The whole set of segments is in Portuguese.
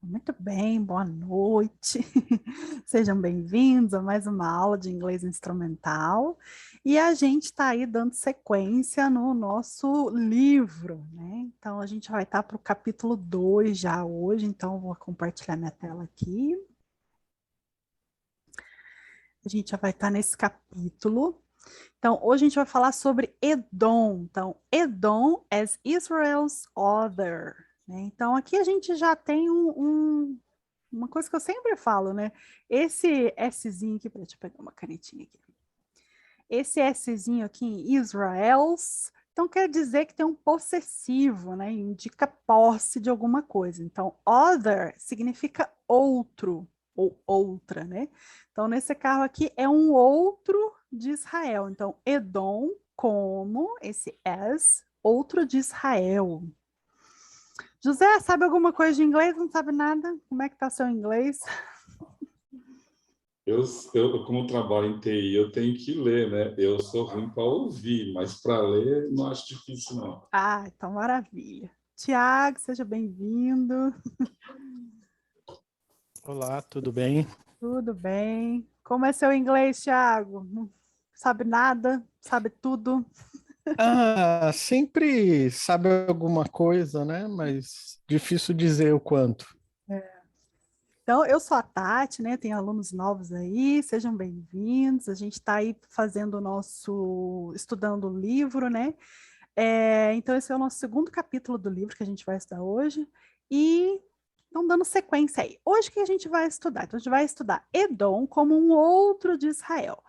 Muito bem, boa noite. Sejam bem-vindos a mais uma aula de inglês instrumental. E a gente está aí dando sequência no nosso livro, né? Então, a gente vai estar para o capítulo 2 já hoje, então eu vou compartilhar minha tela aqui. A gente já vai estar nesse capítulo. Então, hoje a gente vai falar sobre Edom. Então, Edom as Israel's other, né? Então, aqui a gente já tem uma coisa que eu sempre falo, né? Esse Szinho aqui, deixa eu pegar uma canetinha aqui. Esse Szinho aqui em Israel's, então quer dizer que tem um possessivo, né? Indica posse de alguma coisa. Então, other significa outro ou outra, né? Então, nesse carro aqui é um outro de Israel. Então, Edom como esse as, outro de Israel. José, sabe alguma coisa de inglês? Não sabe nada? Como é que tá seu inglês? Como trabalho em TI, eu tenho que ler, né? Eu sou ruim para ouvir, mas para ler não acho difícil, não. Ah, então maravilha. Tiago, seja bem-vindo. Olá, tudo bem? Tudo bem? Como é seu inglês, Tiago? Não sabe nada? Sabe tudo? Sempre sabe alguma coisa, né? Mas difícil dizer o quanto. Então, eu sou a Tati, né? Tem alunos novos aí, sejam bem-vindos. A gente está aí fazendo o nosso, estudando o livro, né? Então, esse é o nosso segundo capítulo do livro que a gente vai estudar hoje. E então, dando sequência aí. Hoje que a gente vai estudar? Então, a gente vai estudar Edom como um outro de Israel.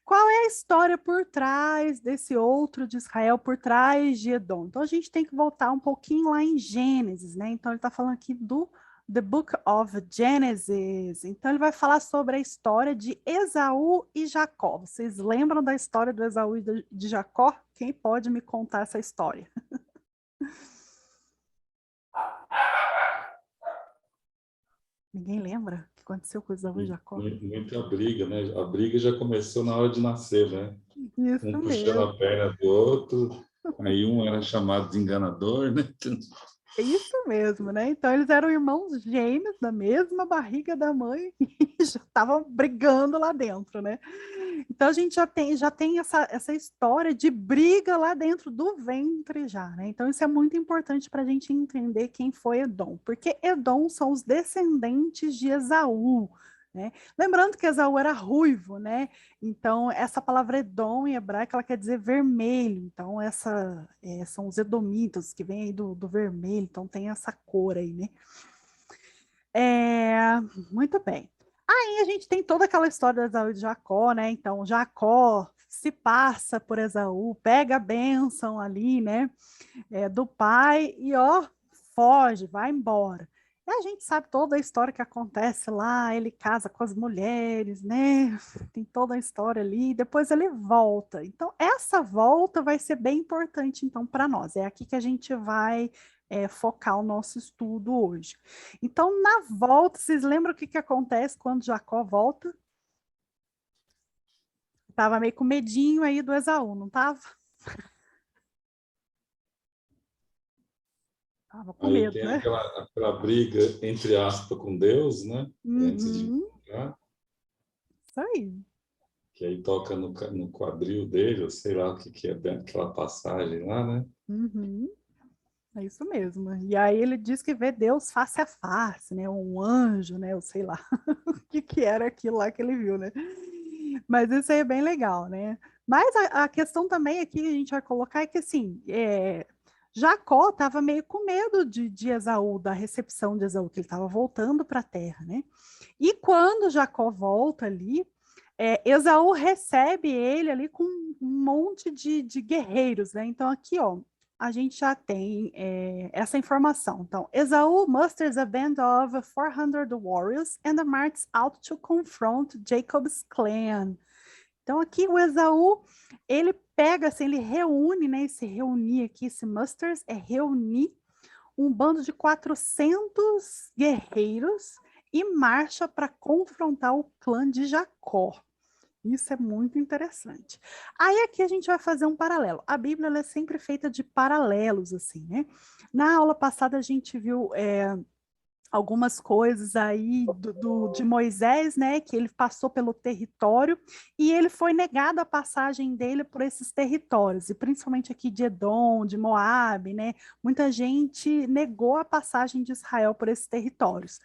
Qual é a história por trás desse outro de Israel, por trás de Edom? Então, a gente tem que voltar um pouquinho lá em Gênesis, né? Então, ele está falando aqui do The Book of Genesis. Então, ele vai falar sobre a história de Esaú e Jacó. Vocês lembram da história do Esaú e de Jacó? Quem pode me contar essa história? Ninguém lembra o que aconteceu com Esaú e Jacó? Muita briga, né? A briga já começou na hora de nascer, né? Um Isso puxando mesmo. a perna do outro, aí um era chamado de enganador, né? É isso mesmo, né? Então eles eram irmãos gêmeos da mesma barriga da mãe e já estavam brigando lá dentro, né? Então a gente já tem essa história de briga lá dentro do ventre já, né? Então isso é muito importante para a gente entender quem foi Edom, porque Edom são os descendentes de Esaú, né? Lembrando que Esaú era ruivo, né? Então essa palavra Edom em hebraico ela quer dizer vermelho. Então são os edomitas que vêm aí do vermelho. Então tem essa cor aí, né? É, muito bem. Aí a gente tem toda aquela história de Esaú e de Jacó, né? Então, Jacó se passa por Esaú, pega a bênção ali, né? Do pai e, ó, foge, vai embora. E a gente sabe toda a história que acontece lá, ele casa com as mulheres, né? Tem toda a história ali, e depois ele volta. Então, essa volta vai ser bem importante, então, para nós. É aqui que a gente vai focar o nosso estudo hoje. Então, na volta, vocês lembram o que, que acontece quando Jacó volta? Tava meio com medinho aí do Esaú, não tava? Tava com Aí medo, tem né? aquela briga, entre aspas, com Deus, né? Antes de Uhum, encontrar, isso aí. que aí toca no quadril dele, eu sei lá o que que é aquela passagem lá, né? Uhum. É isso mesmo. E aí ele diz que vê Deus face a face, né? Um anjo, né? Eu sei lá o que era aquilo lá que ele viu, né? Mas isso aí é bem legal, né? Mas a questão também aqui que a gente vai colocar é que assim, Jacó estava meio com medo de Esaú, da recepção de Esaú, que ele estava voltando para a terra, né? E quando Jacó volta ali, Esaú recebe ele ali com um monte de guerreiros, né? Então aqui, ó, a gente já tem essa informação. Então, Esaú musters a band of 400 warriors and marches out to confront Jacob's clan. Então, aqui o Esaú, ele pega, assim, ele reúne, né? Esse reunir aqui, esse musters é reunir um bando de 400 guerreiros e marcha para confrontar o clã de Jacó. Isso é muito interessante. Aí aqui a gente vai fazer um paralelo. A Bíblia ela é sempre feita de paralelos, assim, né? Na aula passada a gente viu algumas coisas aí de Moisés, né, que ele passou pelo território e ele foi negado a passagem dele por esses territórios, e principalmente aqui de Edom, de Moabe, né, muita gente negou a passagem de Israel por esses territórios.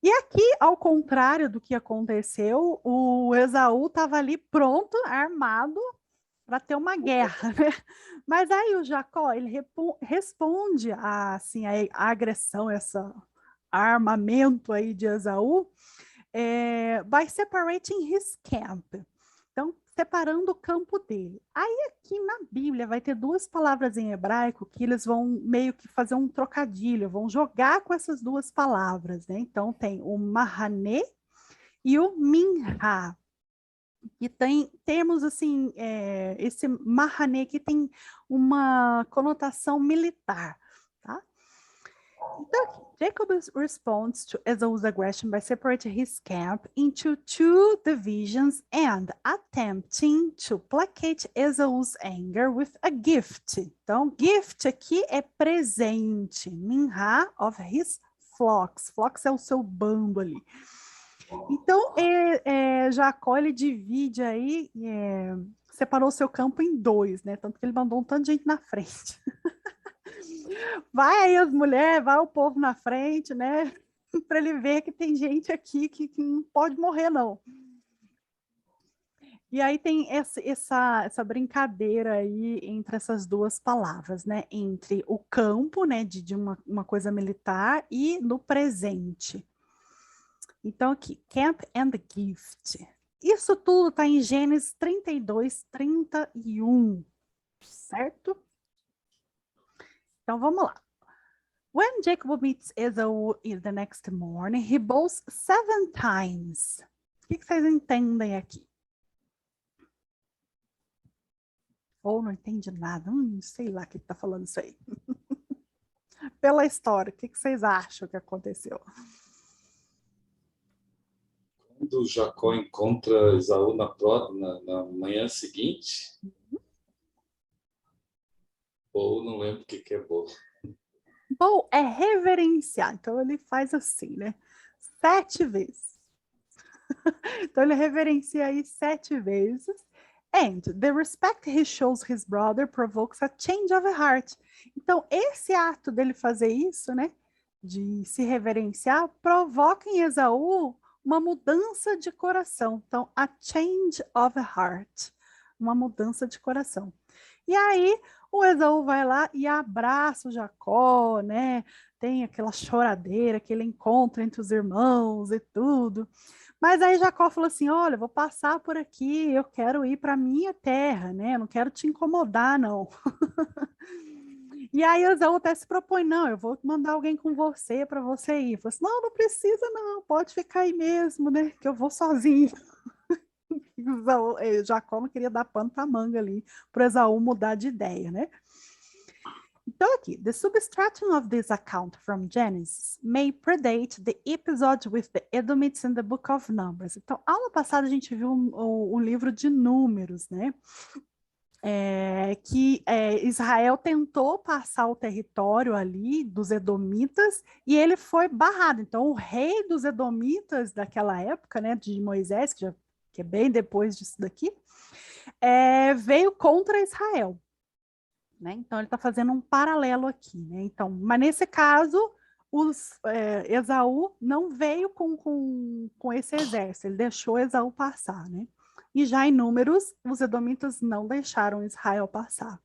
E aqui, ao contrário do que aconteceu, o Esaú estava ali pronto, armado, para ter uma guerra, né? Mas aí o Jacó, ele responde assim, a agressão, essa armamento aí de Esaú, by separating his camp. Então, separando o campo dele. Aí aqui na Bíblia vai ter duas palavras em hebraico que eles vão meio que fazer um trocadilho, vão jogar com essas duas palavras, né? Então tem o Mahané e o Minha. E temos assim, esse Mahané que tem uma conotação militar, tá? Então, Jacob responds to Esau's aggression by separating his camp into two divisions and attempting to placate Esau's anger with a gift. Então, gift aqui é presente, minha of his flocks. Flocks é o seu bando ali. Então, Jacó, ele divide aí, separou seu campo em dois, né? Tanto que ele mandou um tanto de gente na frente. Vai aí as mulheres, vai o povo na frente, né? Para ele ver que tem gente aqui que não pode morrer, não. E aí tem essa brincadeira aí entre essas duas palavras, né? Entre o campo, né? De uma coisa militar e no presente. Então, aqui, camp and gift. Isso tudo está em Gênesis 32, 31, certo? Então, vamos lá. When Jacob meets Esau in the next morning, he boasts 7 times. O que vocês entendem aqui? Ou não entende nada? Sei lá o que está falando isso aí. Pela história, o que vocês acham que aconteceu? Quando Jacó encontra Esaú na manhã seguinte, ou não lembro o que é bolo. Bom, é reverenciar. Então, ele faz assim, né? 7 vezes. Então, ele reverencia aí 7 vezes. And the respect he shows his brother provokes a change of heart. Então, esse ato dele fazer isso, né? De se reverenciar, provoca em Esaú uma mudança de coração. Então, a change of heart. Uma mudança de coração. E aí, o Esaú vai lá e abraça o Jacó, né? Tem aquela choradeira, aquele encontro entre os irmãos e tudo. Mas aí Jacó falou assim, olha, vou passar por aqui, eu quero ir para a minha terra, né? Eu não quero te incomodar, não. E aí Esaú até se propõe, não, eu vou mandar alguém com você para você ir. Falou assim, não, não precisa não, pode ficar aí mesmo, né? Que eu vou sozinho. Jacó não queria dar pano para manga ali, para Esaú mudar de ideia, né? Então aqui, the subtraction of this account from Genesis may predate the episode with the Edomites in the Book of Numbers. Então, aula passada a gente viu o livro de Números, né? Israel tentou passar o território ali dos Edomitas e ele foi barrado. Então, o rei dos Edomitas daquela época, né, de Moisés, que é bem depois disso daqui, veio contra Israel. Né? Então, ele está fazendo um paralelo aqui. Né? Então, mas nesse caso, Esaú não veio com esse exército, ele deixou Esaú passar. Né? E já em Números, os edomitas não deixaram Israel passar.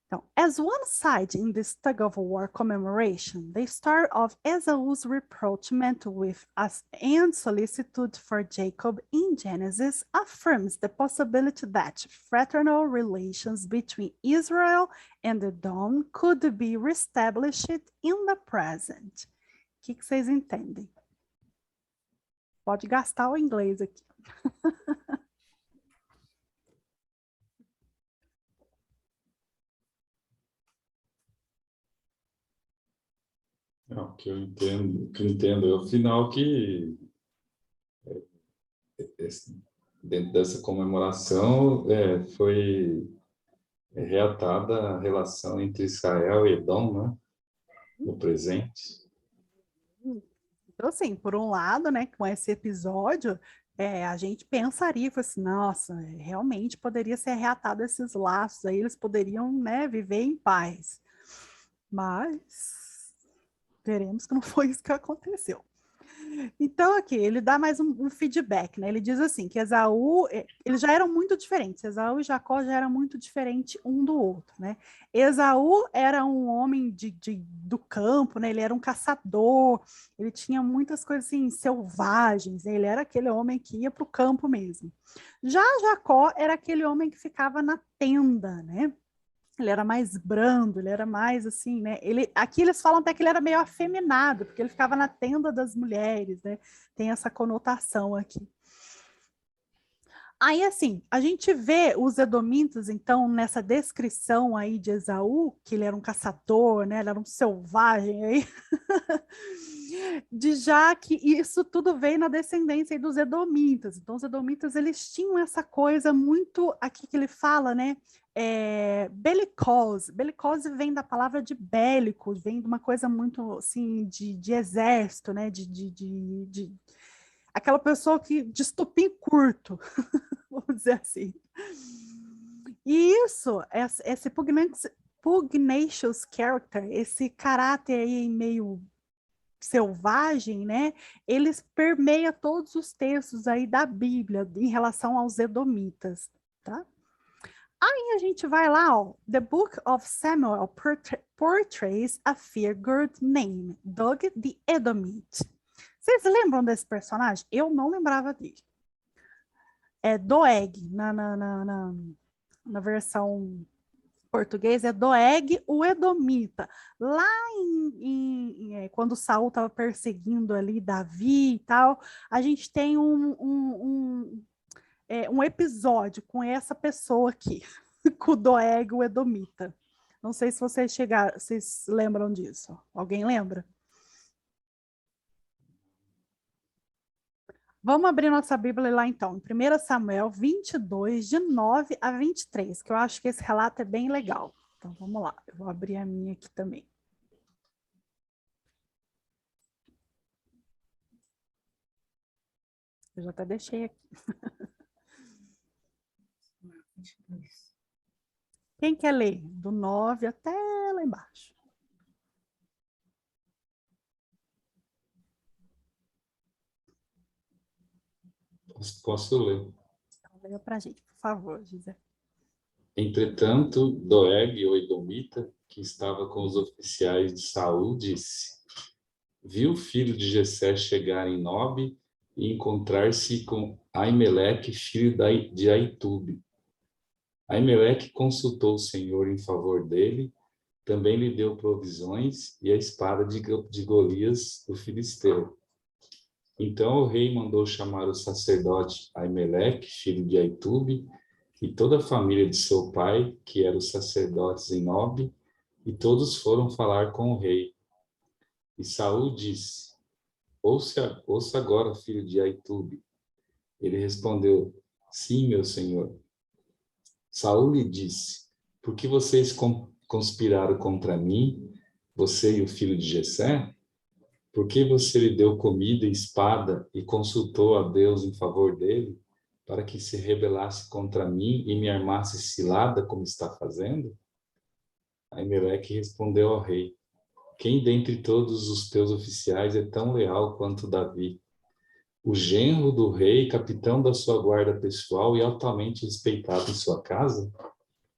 Então, as one side in this tug of war commemoration, the story of Esau's rapprochement with us and solicitude for Jacob in Genesis affirms the possibility that fraternal relations between Israel and Edom could be reestablished in the present. O que vocês entendem? Pode gastar o inglês aqui. O que eu entendo é o final que dentro dessa comemoração foi reatada a relação entre Israel e Edom, né? No presente. Então, assim, por um lado, né, com esse episódio, a gente pensaria, fala assim, nossa, realmente poderia ser reatado esses laços aí, eles poderiam, né, viver em paz. Mas veremos que não foi isso que aconteceu. Então, aqui, ele dá mais um feedback, né? Ele diz assim, que Esaú, eles já eram muito diferentes, Esaú e Jacó já eram muito diferentes um do outro, né? Esaú era um homem do campo, né? Ele era um caçador, ele tinha muitas coisas assim, selvagens, né? Ele era aquele homem que ia para o campo mesmo. Já Jacó era aquele homem que ficava na tenda, né? Ele era mais brando, ele era mais assim, né? Aqui eles falam até que ele era meio afeminado, porque ele ficava na tenda das mulheres, né? Tem essa conotação aqui. Aí, assim, a gente vê os edomitas, então, nessa descrição aí de Esaú, que ele era um caçador, né? Ele era um selvagem aí, de já que isso tudo veio na descendência aí dos edomitas. Então, os edomitas, eles tinham essa coisa muito, aqui que ele fala, né? Belicose. Belicose vem da palavra de bélico, vem de uma coisa muito, assim, de exército, né? Aquela pessoa que de estupim curto, vamos dizer assim. E isso, esse pugnacious character, esse caráter aí meio selvagem, né? Eles permeia todos os textos aí da Bíblia em relação aos edomitas, tá? Aí a gente vai lá, ó. The Book of Samuel portrays a figure named Doeg the Edomite. Vocês lembram desse personagem? Eu não lembrava dele. É Doeg, na versão português, é Doeg o Edomita. Lá quando Saul estava perseguindo ali Davi e tal, a gente tem um episódio com essa pessoa aqui, com o Doeg o Edomita. Não sei se vocês lembram disso. Alguém lembra? Vamos abrir nossa Bíblia lá então, em 1 Samuel 22, de 9 a 23, que eu acho que esse relato é bem legal. Então vamos lá, eu vou abrir a minha aqui também. Eu já até deixei aqui. Quem quer ler? Do 9 até lá embaixo. Posso ler. Então, leia para a gente, por favor, Gisele. Entretanto, Doeg, o Edomita, que estava com os oficiais de Saul, disse: viu o filho de Jessé chegar em Nobe e encontrar-se com Aimeleque, filho de Aitube. Aimeleque consultou o Senhor em favor dele, também lhe deu provisões e a espada de Golias, o filisteu. Então o rei mandou chamar o sacerdote Aimeleque, filho de Aitube, e toda a família de seu pai, que eram os sacerdotes em Nobe, e todos foram falar com o rei. E Saul disse: ouça agora, filho de Aitube. Ele respondeu: sim, meu senhor. Saul lhe disse: por que vocês conspiraram contra mim, você e o filho de Jessé? Por que você lhe deu comida e espada e consultou a Deus em favor dele, para que se rebelasse contra mim e me armasse cilada, como está fazendo? Aimeleque respondeu ao rei: quem dentre todos os teus oficiais é tão leal quanto Davi, o genro do rei, capitão da sua guarda pessoal e altamente respeitado em sua casa?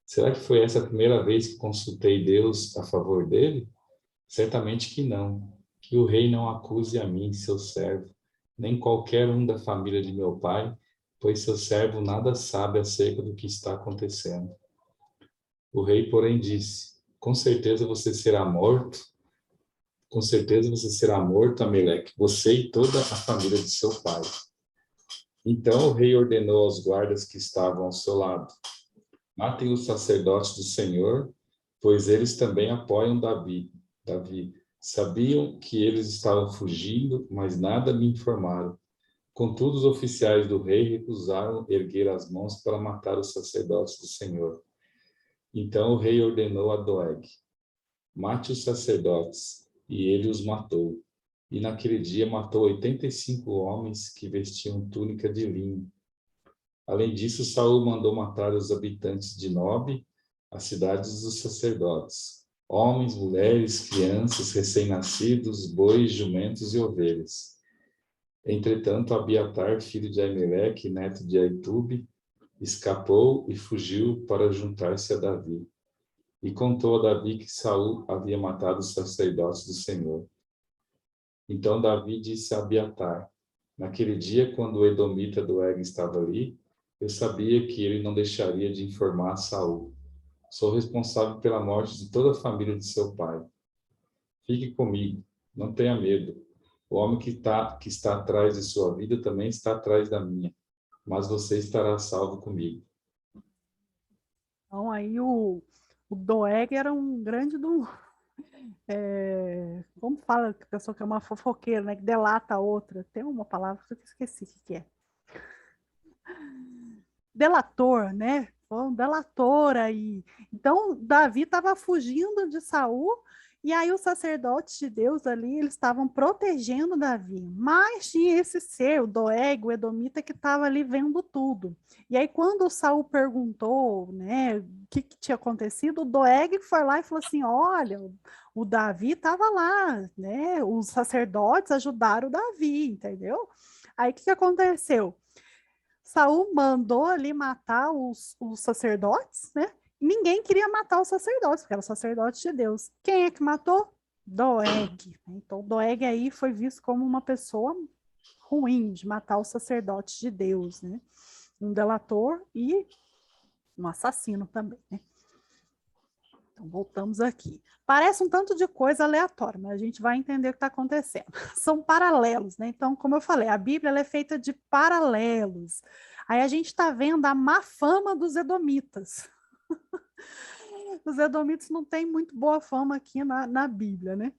Será que foi essa a primeira vez que consultei Deus a favor dele? Certamente que não. Que o rei não acuse a mim, seu servo, nem qualquer um da família de meu pai, pois seu servo nada sabe acerca do que está acontecendo. O rei, porém, disse: com certeza você será morto. Com certeza você será morto, Ameleque, você e toda a família de seu pai. Então o rei ordenou aos guardas que estavam ao seu lado: matem os sacerdotes do Senhor, pois eles também apoiam Davi. Sabiam que eles estavam fugindo, mas nada me informaram. Contudo, os oficiais do rei recusaram erguer as mãos para matar os sacerdotes do Senhor. Então o rei ordenou a Doeg: mate os sacerdotes, e ele os matou. e naquele dia matou 85 homens que vestiam túnica de linho. Além disso, Saul mandou matar os habitantes de Nobe, as cidades dos sacerdotes, homens, mulheres, crianças, recém-nascidos, bois, jumentos e ovelhas. Entretanto, Abiatar, filho de Aimeleque, neto de Aitube, escapou e fugiu para juntar-se a Davi. E contou a Davi que Saul havia matado os sacerdotes do Senhor. Então Davi disse a Abiatar: naquele dia, quando o edomita Doeg estava ali, eu sabia que ele não deixaria de informar Saul. Sou responsável pela morte de toda a família de seu pai. Fique comigo, não tenha medo. O homem que está atrás de sua vida também está atrás da minha, mas você estará salvo comigo. Então, aí o Doeg era um grande como fala que a pessoa que é uma fofoqueira, né? Que delata a outra. Tem uma palavra que eu esqueci o que é. Delator, né? Foi um delator aí. Então, Davi estava fugindo de Saul, e aí os sacerdotes de Deus ali, eles estavam protegendo Davi. Mas tinha esse ser, o Doeg, o Edomita, que estava ali vendo tudo. E aí, quando o Saul perguntou, né, o que tinha acontecido, o Doeg foi lá e falou assim: olha, o Davi estava lá, né? Os sacerdotes ajudaram o Davi, entendeu? Aí o que aconteceu? Saul mandou ali matar os sacerdotes, né? Ninguém queria matar os sacerdotes, porque eram sacerdotes de Deus. Quem é que matou? Doeg. Então, Doeg aí foi visto como uma pessoa ruim de matar os sacerdotes de Deus, né? Um delator e um assassino também, né? Então, voltamos aqui. Parece um tanto de coisa aleatória, mas a gente vai entender o que está acontecendo. São paralelos, né? Então, como eu falei, a Bíblia ela é feita de paralelos. Aí a gente está vendo a má fama dos edomitas. Os edomitas não têm muito boa fama aqui na Bíblia, né?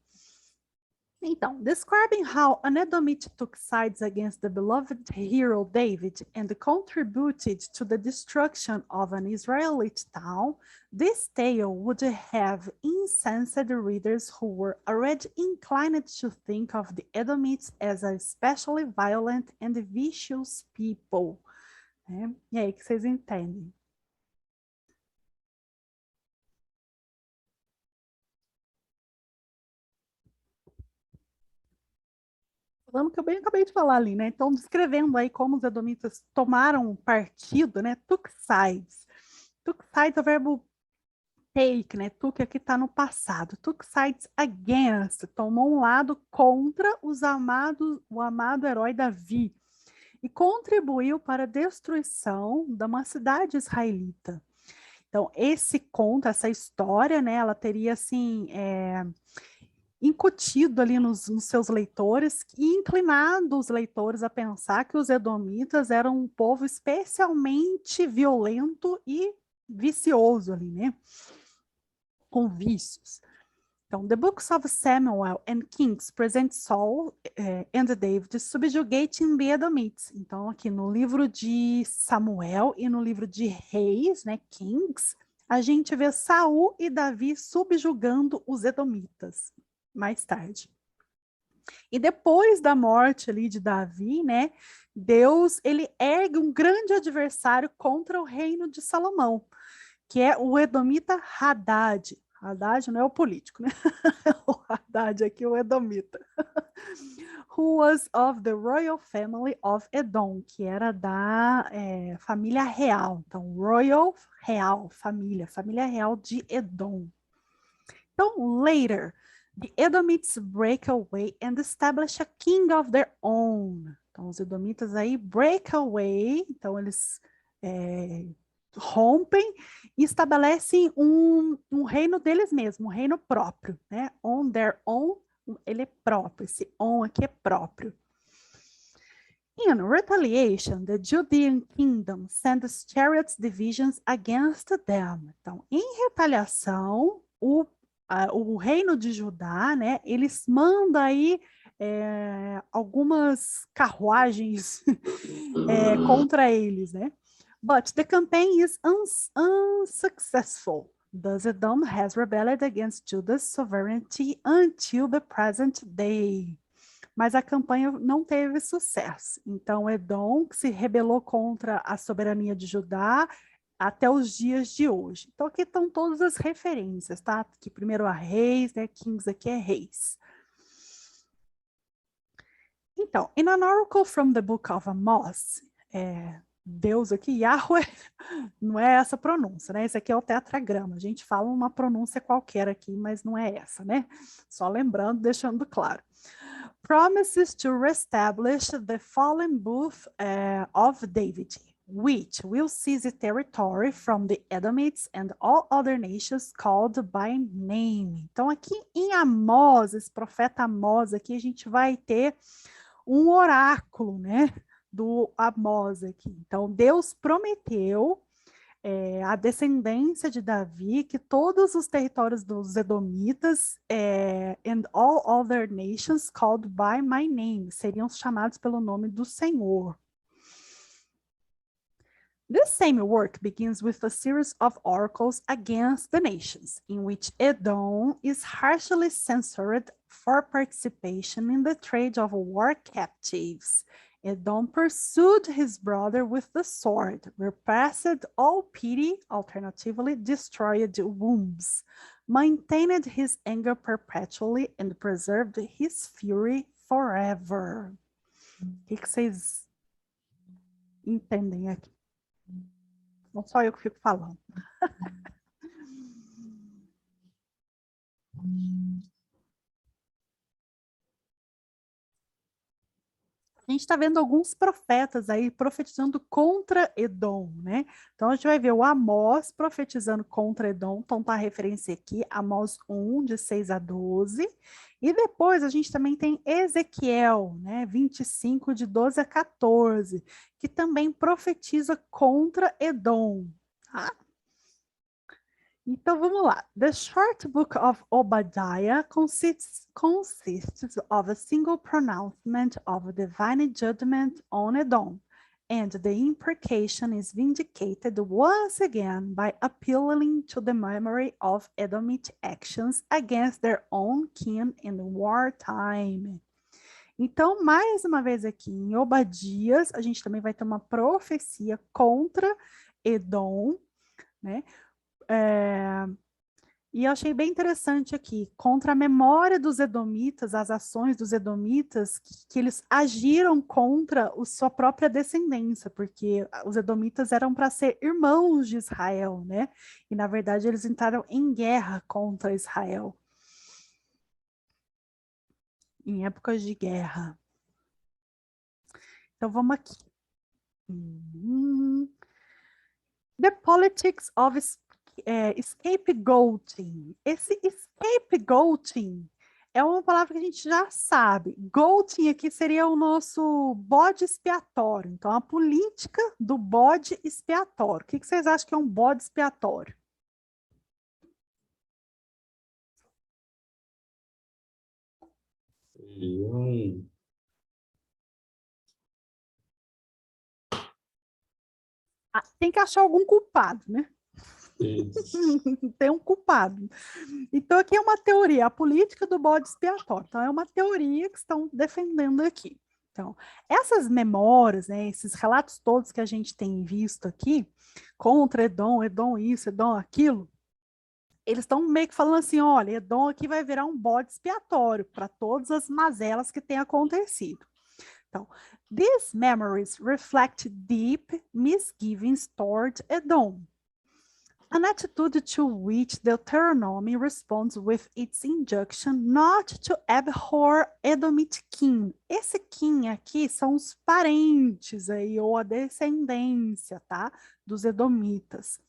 Então, describing how an Edomite took sides against the beloved hero David and contributed to the destruction of an Israelite town, this tale would have incensed readers who were already inclined to think of the Edomites as a especially violent and vicious people. Né? E aí que vocês entendem. Falando que eu bem acabei de falar ali, né? Então, descrevendo aí como os edomitas tomaram partido, né? Took sides. Took sides é o verbo take, né? Took aqui está no passado. Took sides against. Tomou um lado contra o amado herói Davi. E contribuiu para a destruição de uma cidade israelita. Então, esse conto, essa história, né? Ela teria, assim... incutido ali nos seus leitores e inclinado os leitores a pensar que os edomitas eram um povo especialmente violento e vicioso ali, né? Com vícios. Então, the books of Samuel and Kings present Saul and David subjugating the Edomites. Então, aqui no livro de Samuel e no livro de Reis, né, Kings, a gente vê Saul e Davi subjugando os edomitas mais tarde. E depois da morte ali de Davi, né, Deus, ele ergue um grande adversário contra o reino de Salomão, que é o edomita Hadad. Hadad não é o político, né? O Hadad aqui, o edomita. Who was of the royal family of Edom, que era da família real. Então, royal, real, família real de Edom. Então, later, the Edomites break away and establish a king of their own. Então, os Edomitas aí break away, então eles rompem e estabelecem um reino deles mesmos, um reino próprio, né? On their own, ele é próprio, esse on aqui é próprio. In retaliation, the Judean kingdom sends chariots divisions against them. Então, em retaliação, o reino de Judá, né, eles mandam aí algumas carruagens contra eles, né? But the campaign is unsuccessful. Thus Edom has rebelled against Judah's sovereignty until the present day. mas a campanha não teve sucesso. Então, Edom que se rebelou contra a soberania de Judá até os dias de hoje. Então, aqui estão todas as referências, tá? Aqui primeiro a reis, né? Kings aqui é reis. Então, in an oracle from the book of Amos, Deus aqui, Yahweh, não é essa pronúncia, né? Esse aqui é o tetragrama. A gente fala uma pronúncia qualquer aqui, mas não é essa, né? Só lembrando, deixando claro. Promises to reestablish the fallen booth of David, which will seize territory from the Edomites and all other nations called by name. Então, aqui em Amós, esse profeta Amós aqui, a gente vai ter um oráculo, né, do Amós aqui. Então, Deus prometeu a descendência de Davi que todos os territórios dos Edomitas and all other nations called by my name seriam chamados pelo nome do Senhor. This same work begins with a series of oracles against the nations, in which Edom is harshly censored for participation in the trade of war captives. Edom pursued his brother with the sword, repressed all pity, alternatively destroyed wombs, maintained his anger perpetually, and preserved his fury forever. O que vocês entendem aqui? Não só eu que fico falando. A gente está vendo alguns profetas aí profetizando contra Edom, né? Então a gente vai ver o Amós profetizando contra Edom, então tá a referência aqui, Amós 1, de 6 a 12. E depois a gente também tem Ezequiel, né? 25, de 12 a 14, que também profetiza contra Edom, tá? Então vamos lá. The short book of Obadiah consists of a single pronouncement of divine judgment on Edom, and the imprecation is vindicated once again by appealing to the memory of Edomite actions against their own kin in wartime. Então, mais uma vez aqui em Obadias, a gente também vai ter uma profecia contra Edom, né? E eu achei bem interessante aqui, contra a memória dos edomitas, as ações dos edomitas, que eles agiram contra a sua própria descendência, porque os edomitas eram para ser irmãos de Israel, né? E na verdade eles entraram em guerra contra Israel. Em épocas de guerra. Então vamos aqui. The politics of scapegoating. Esse scapegoating é uma palavra que a gente já sabe. Goating aqui seria o nosso bode expiatório. Então, a política do bode expiatório. O que vocês acham que é um bode expiatório? Tem que achar algum culpado, né? Tem um culpado. Então, aqui é uma teoria, a política do bode expiatório. Então, é uma teoria que estão defendendo aqui. Então, essas memórias, né, esses relatos todos que a gente tem visto aqui, contra Edom, Edom isso, Edom aquilo, eles estão meio que falando assim, olha, Edom aqui vai virar um bode expiatório para todas as mazelas que têm acontecido. Então, these memories reflect deep misgivings toward Edom, an attitude to which Deuteronomy responds with its injunction not to abhor Edomite kin. Esse kin aqui são os parentes aí, ou a descendência, tá? Dos edomitas.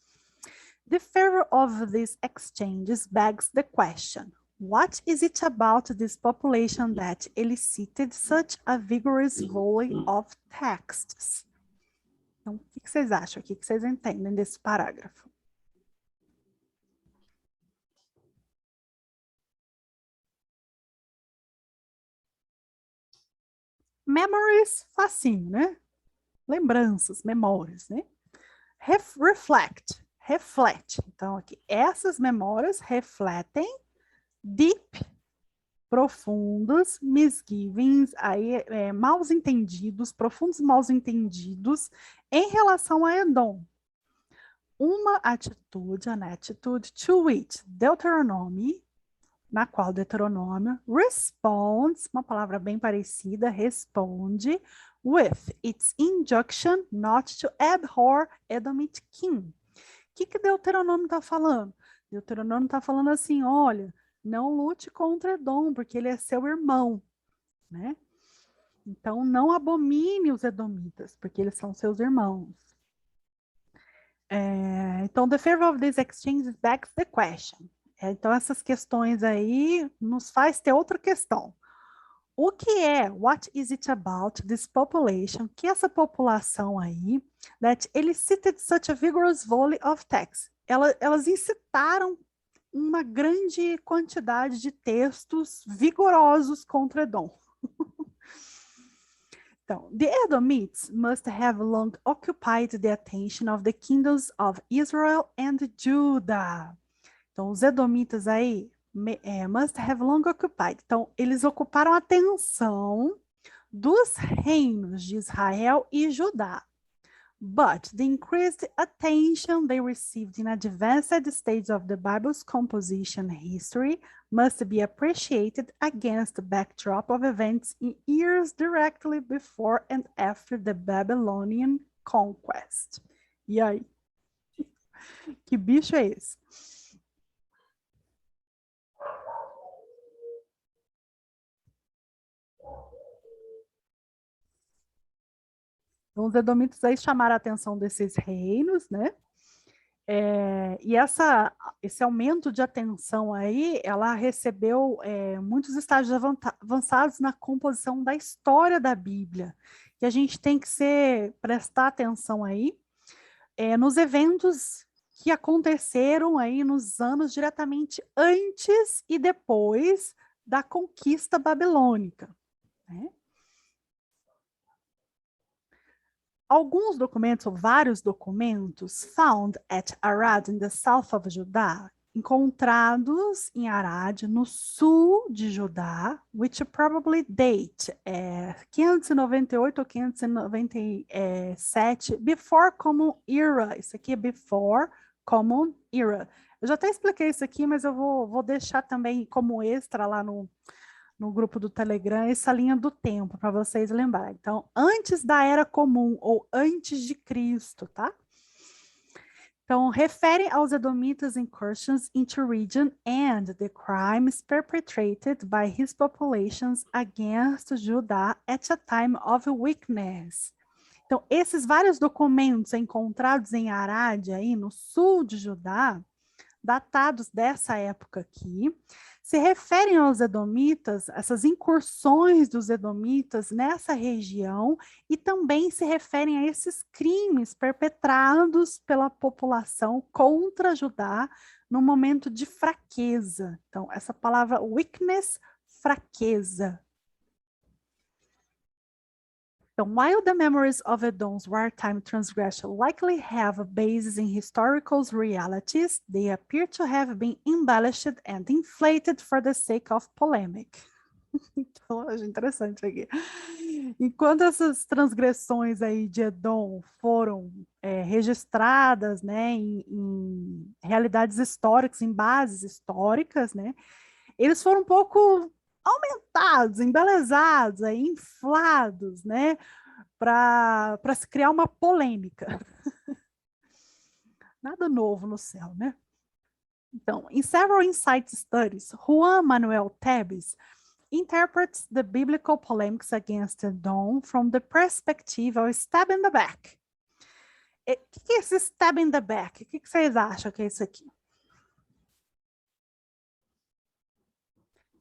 The fervor of these exchanges begs the question, what is it about this population that elicited such a vigorous volley of texts? Então, o que vocês acham aqui? O que vocês entendem desse parágrafo? Memories, facinho, né? Lembranças, memórias, né? Reflect, reflete. Então, aqui, essas memórias refletem deep profundos misgivings, aí, maus entendidos, profundos maus entendidos em relação a Edom. Uma atitude, an attitude to which Deuteronomy, na qual Deuteronômio responds, uma palavra bem parecida, responde, with its injunction not to abhor Edomite king. O que Deuteronômio está falando? Deuteronômio está falando assim, olha, não lute contra Edom, porque ele é seu irmão, né? Então, não abomine os edomitas, porque eles são seus irmãos. Então, the favor of this exchange begs the question. Então, essas questões aí nos faz ter outra questão. O que é, what is it about this population, que essa população aí, that elicited such a vigorous volley of texts? Elas incitaram uma grande quantidade de textos vigorosos contra Edom. Então, the Edomites must have long occupied the attention of the kingdoms of Israel and Judah. Então, os Edomitas aí, must have long occupied. Então, eles ocuparam a atenção dos reinos de Israel e Judá. But the increased attention they received in advanced stage of the Bible's composition history must be appreciated against the backdrop of events in years directly before and after the Babylonian conquest. E aí? Que bicho é esse? Então, os edomitas aí chamaram a atenção desses reinos, né? E esse aumento de atenção aí, ela recebeu muitos estágios avançados na composição da história da Bíblia. E a gente tem que prestar atenção aí nos eventos que aconteceram aí nos anos diretamente antes e depois da conquista babilônica, né? Alguns documentos, ou vários documentos, found at Arad in the south of Judah, encontrados em Arad, no sul de Judá, which probably date 598 ou 597, before Common Era. Isso aqui é before Common Era. Eu já até expliquei isso aqui, mas eu vou deixar também como extra lá no grupo do Telegram, essa linha do tempo, para vocês lembrarem. Então, antes da Era Comum, ou antes de Cristo, tá? Então, refere aos Edomitas' incursions into region and the crimes perpetrated by his populations against Judah at a time of weakness. Então, esses vários documentos encontrados em Arad, aí no sul de Judá, datados dessa época aqui, se referem aos edomitas, essas incursões dos edomitas nessa região, e também se referem a esses crimes perpetrados pela população contra Judá no momento de fraqueza. Então, essa palavra weakness, fraqueza. Então, while the memories of Edom's wartime transgression likely have a basis in historical realities, they appear to have been embellished and inflated for the sake of polemic. Então, acho interessante aqui. Enquanto essas transgressões aí de Edom foram registradas, né, em realidades históricas, em bases históricas, né, eles foram um pouco aumentados, embelezados, inflados, né, para se criar uma polêmica. Nada novo no céu, né? Então, in several insight studies, Juan Manuel Tebes interprets the biblical polemics against Edom from the perspective of stab in the back. O que é esse stab in the back? O que vocês acham que é isso aqui?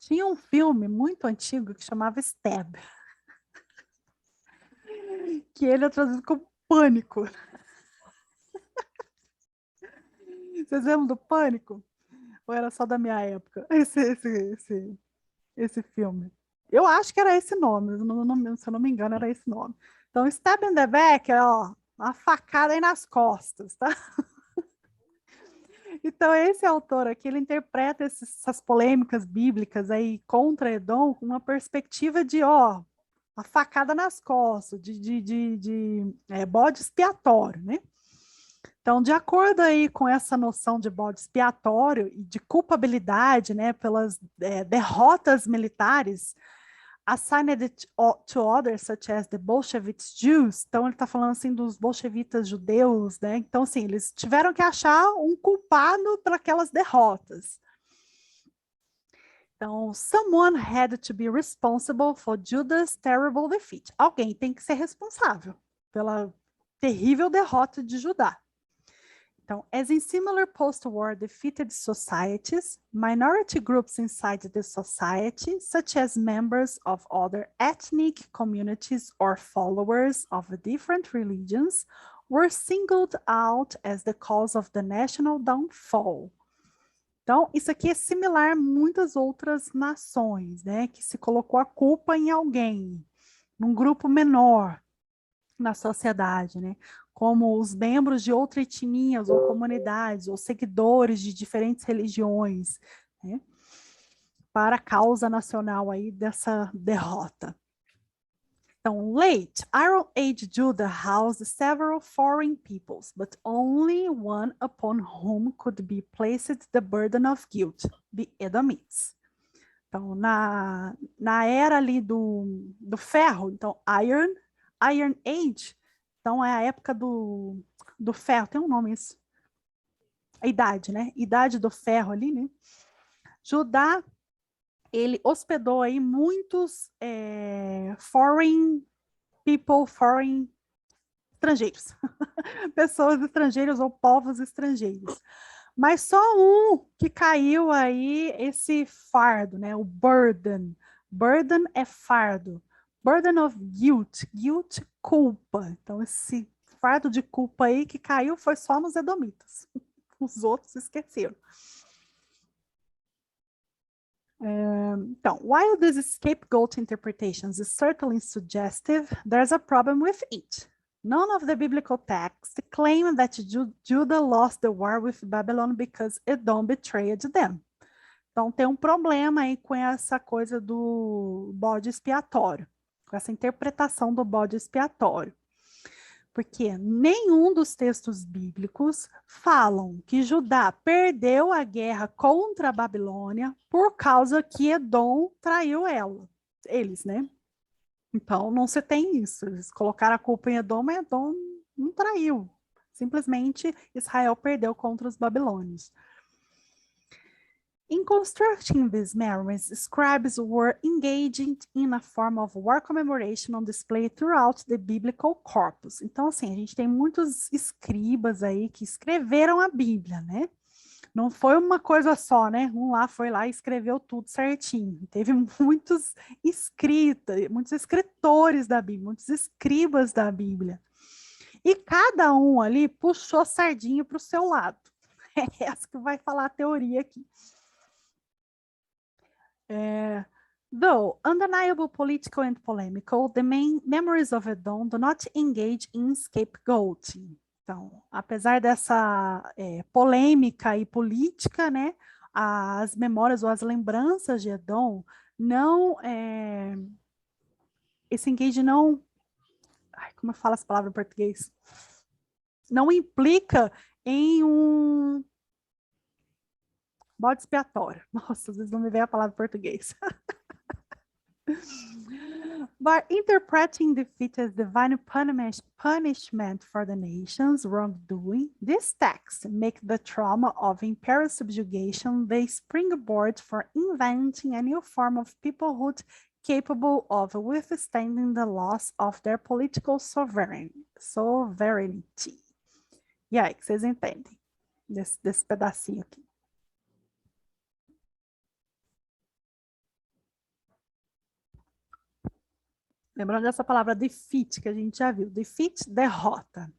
Tinha um filme muito antigo que chamava Stab, que ele é traduzido como Pânico. Vocês lembram do Pânico? Ou era só da minha época? Esse filme. Eu acho que era esse nome, se eu não me engano, era esse nome. Então, Stab in the back é uma facada aí nas costas, tá? Então, esse autor aqui, ele interpreta essas polêmicas bíblicas aí contra Edom com uma perspectiva de, ó, uma facada nas costas, bode expiatório, né? Então, de acordo aí com essa noção de bode expiatório e de culpabilidade, né, pelas derrotas militares, assigned to others, such as the Bolshevik Jews. Então, ele está falando assim dos bolchevitas judeus, né? Então, assim, eles tiveram que achar um culpado para aquelas derrotas. Então, someone had to be responsible for Judah's terrible defeat. Alguém tem que ser responsável pela terrível derrota de Judá. Então, as in similar post-war defeated societies, minority groups inside the society, such as members of other ethnic communities or followers of different religions, were singled out as the cause of the national downfall. Então, isso aqui é similar a muitas outras nações, né, que se colocou a culpa em alguém, num grupo menor na sociedade, né? Como os membros de outras etnias ou comunidades, ou seguidores de diferentes religiões, né? Para a causa nacional aí dessa derrota. Então, late Iron Age Judah housed several foreign peoples, but only one upon whom could be placed the burden of guilt, the Edomites. Então, na era ali do ferro, então, Iron Age, então é a época do ferro, tem um nome isso, a idade, né? Idade do ferro ali, né? Judá, ele hospedou aí muitos foreign people, foreign estrangeiros, pessoas estrangeiras ou povos estrangeiros. Mas só um que caiu aí esse fardo, né? O burden. Burden é fardo. Burden of guilt. Guilt, culpa. Então, esse fardo de culpa aí que caiu foi só nos edomitas. Os outros esqueceram. Então, while this scapegoat interpretations is certainly suggestive, there's a problem with it. None of the biblical texts claim that Judah lost the war with Babylon because Edom betrayed them. Então, tem um problema aí com essa coisa do bode expiatório, com essa interpretação do bode expiatório. Porque nenhum dos textos bíblicos falam que Judá perdeu a guerra contra a Babilônia por causa que Edom traiu eles, né? Então, não se tem isso. Eles colocaram a culpa em Edom, mas Edom não traiu. Simplesmente Israel perdeu contra os babilônios. In constructing these memories, scribes were engaging in a form of war commemoration on display throughout the biblical corpus. Então, assim, a gente tem muitos escribas aí que escreveram a Bíblia, né? Não foi uma coisa só, né? Um lá foi lá e escreveu tudo certinho. Teve muitos escritores da Bíblia, muitos escribas da Bíblia. E cada um ali puxou a sardinha para o seu lado. É essa que vai falar a teoria aqui. Though undeniable political and polemical, the main memories of Edom do not engage in scapegoating. Então, apesar dessa polêmica e política, né, as memórias ou as lembranças de Edom não, esse engage não, como eu falo essa palavra em português? Não implica em um bode expiatório. Nossa, às vezes não me vem a palavra em português. By interpreting defeat as divine punishment for the nation's wrongdoing, this text make the trauma of imperial subjugation the springboard for inventing a new form of peoplehood capable of withstanding the loss of their political sovereignty. E aí, que vocês entendem desse pedacinho aqui? Lembrando dessa palavra defeat que a gente já viu. Defeat, derrota.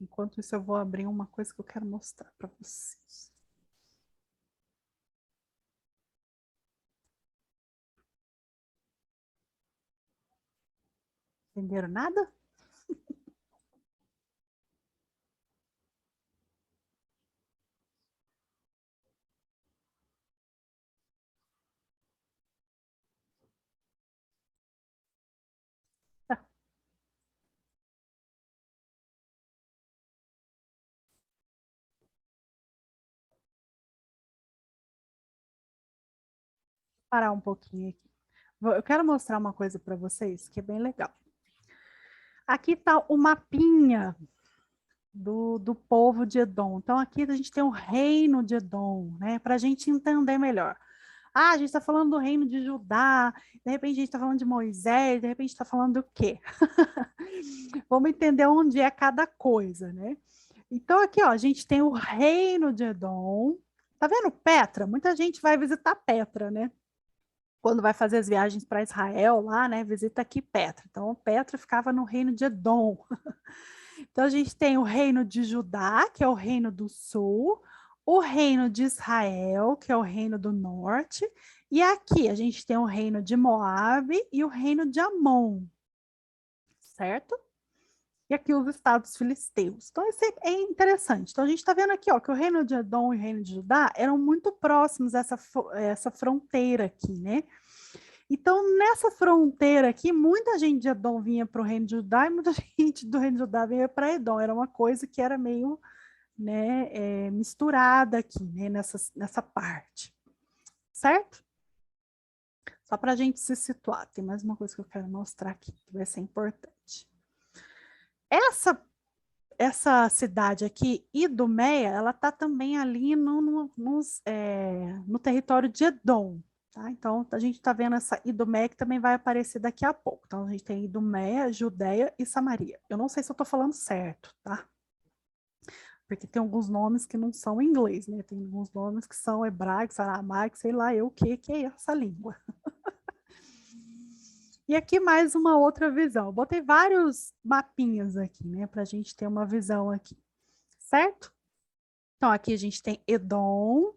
Enquanto isso, eu vou abrir uma coisa que eu quero mostrar para vocês. Entenderam nada? parar um pouquinho aqui. Eu quero mostrar uma coisa para vocês que é bem legal. Aqui está o mapinha do povo de Edom. Então, aqui a gente tem o reino de Edom, né? Para a gente entender melhor. Ah, a gente está falando do reino de Judá, de repente a gente está falando de Moisés, de repente está falando do quê? Vamos entender onde é cada coisa, né? Então, aqui, ó, a gente tem o reino de Edom. Tá vendo Petra? Muita gente vai visitar Petra, né? Quando vai fazer as viagens para Israel lá, né? Visita aqui Petra. Então, Petra ficava no reino de Edom. Então, a gente tem o reino de Judá, que é o reino do sul, o reino de Israel, que é o reino do norte, e aqui a gente tem o reino de Moabe e o reino de Amon, certo? E aqui os estados filisteus. Então, isso é interessante. Então, a gente está vendo aqui, ó, que o reino de Edom e o reino de Judá eram muito próximos a essa fronteira aqui, né? Então, nessa fronteira aqui, muita gente de Edom vinha para o reino de Judá e muita gente do reino de Judá vinha para Edom. Era uma coisa que era meio, né, misturada aqui, né, nessa parte. Certo? Só para a gente se situar. Tem mais uma coisa que eu quero mostrar aqui, que vai ser importante. Essa cidade aqui, Idumeia, ela está também ali no território de Edom. Tá? Então, a gente está vendo essa Idumeia que também vai aparecer daqui a pouco. Então, a gente tem Idumeia, Judeia e Samaria. Eu não sei se eu estou falando certo, tá? Porque tem alguns nomes que não são em inglês, né? Tem alguns nomes que são hebraicos, aramaico, sei lá eu o que é essa língua. E aqui mais uma outra visão. Eu botei vários mapinhas aqui, né? Para a gente ter uma visão aqui, certo? Então, aqui a gente tem Edom.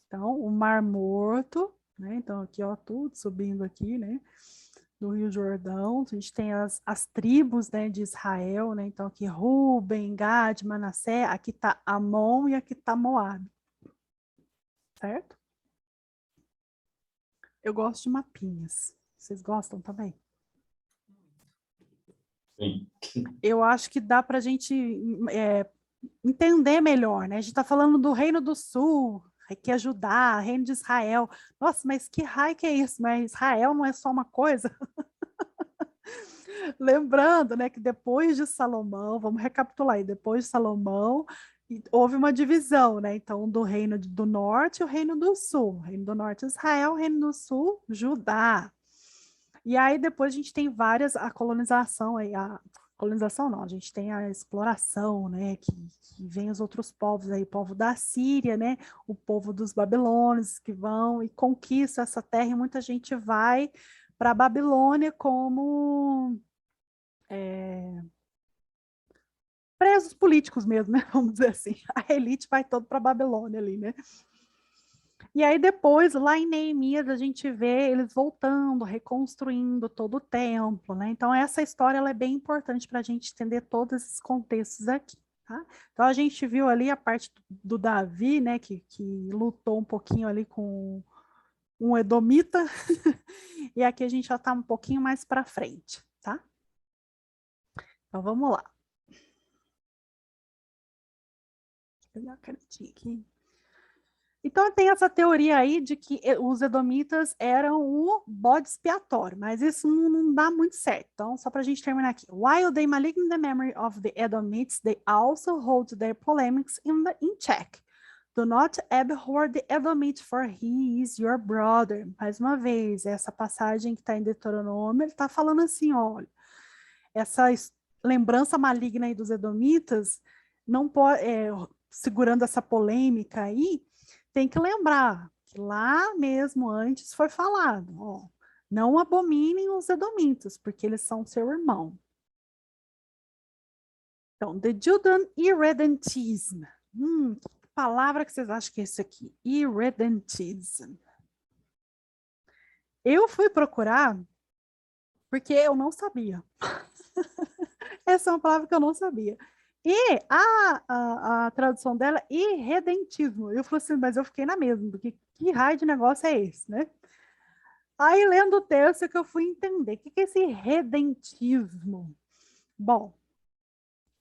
Então, o Mar Morto, né? Então, aqui, ó, tudo subindo aqui, né? Do Rio Jordão. A gente tem as tribos, né, de Israel, né? Então, aqui Ruben, Gad, Manassé. Aqui tá Amon e aqui tá Moab. Certo? Eu gosto de mapinhas. Vocês gostam também? Sim. Eu acho que dá para a gente entender melhor, né? A gente está falando do Reino do Sul, que é Judá, Reino de Israel. Nossa, mas que raio que é isso? Mas Israel não é só uma coisa? Lembrando, né, que depois de Salomão, vamos recapitular aí, depois de Salomão, houve uma divisão, né? Então, do Reino do Norte e o Reino do Sul. O Reino do Norte, Israel, o Reino do Sul, Judá. E aí depois a gente tem a colonização aí, a colonização não, a gente tem a exploração, né, que vem os outros povos aí, o povo da Síria, né, o povo dos babilônios que vão e conquista essa terra e muita gente vai para a Babilônia como presos políticos mesmo, né, vamos dizer assim, a elite vai todo para a Babilônia ali, né. E aí depois, lá em Neemias, a gente vê eles voltando, reconstruindo todo o templo, né? Então essa história ela é bem importante para a gente entender todos esses contextos aqui, tá? Então a gente viu ali a parte do Davi, né, que lutou um pouquinho ali com um edomita, e aqui a gente já está um pouquinho mais para frente, tá? Então vamos lá. Deixa eu pegar a canetinha aqui. Então, tem essa teoria aí de que os edomitas eram o bode expiatório, mas isso não dá muito certo. Então, só para a gente terminar aqui. While they malign the memory of the Edomites, they also hold their polemics in check. Do not abhor the Edomite, for he is your brother. Mais uma vez, essa passagem que está em Deuteronômio, ele está falando assim, olha, essa lembrança maligna aí dos Edomitas, não pode, segurando essa polêmica aí, tem que lembrar que lá mesmo antes foi falado, ó, não abominem os edomitas, porque eles são seu irmão. Então, the Judean irredentism. Que palavra que vocês acham que é isso aqui? Irredentism. Eu fui procurar porque eu não sabia. Essa é uma palavra que eu não sabia. E a tradução dela é irredentismo. Eu falei assim, mas eu fiquei na mesma, porque que raio de negócio é esse, né? Aí, lendo o texto, é que eu fui entender. O que é esse redentismo? Bom,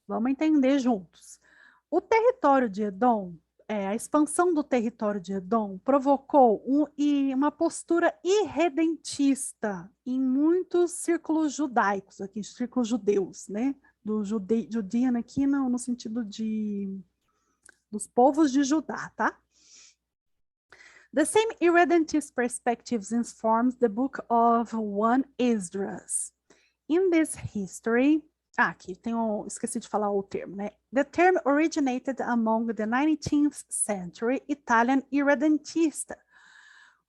vamos entender juntos. O território de Edom a expansão do território de Edom provocou uma postura irredentista em muitos círculos judaicos, aqui, círculos judeus, né? Do Judean aqui no sentido dos povos de Judá, tá? The same irredentist perspectives informs the book of 1 Esdras. In this history, aqui esqueci de falar o termo, né? The term originated among the 19th century Italian irredentista,